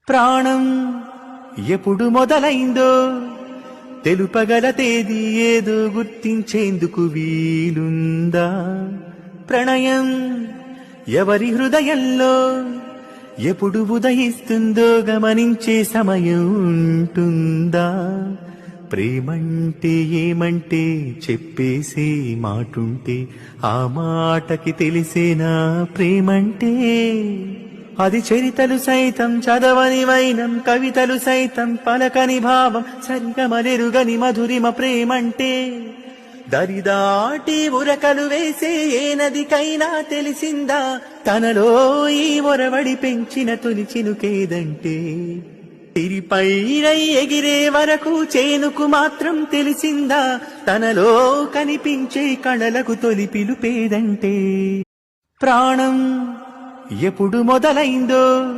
ప్రాణం ఎప్పుడు మొదలైందో తెలుపగల తేదీ ఏదో గుర్తించేందుకు వీలుందా? ప్రణయం ఎవరి హృదయంలో ఎప్పుడు ఉదయిస్తుందో గమనించే సమయం ఉంటుందా? ప్రేమంటే ఏమంటే చెప్పేసే మాటుంటే ఆ మాటకి తెలిసేనా ప్రేమంటే? అది చరితలు సైతం చదవని వైనం, కవితలు సైతం పలకని భావం, సరిగమలెరుగని మధురిమ ప్రేమంటే. దరిదాటి ఉరకలు వేసే ఏ నదికైనా తెలిసిందా తనలో ఈ ఒరవడి పెంచిన తొలి చినుకేదంటే? తిరిపైరై ఎగిరే వరకు చేనుకు మాత్రం తెలిసిందా తనలో కనిపించే కళలకు తొలి పిలుపేదంటే? ప్రాణం ఎప్పుడు మొదలైందో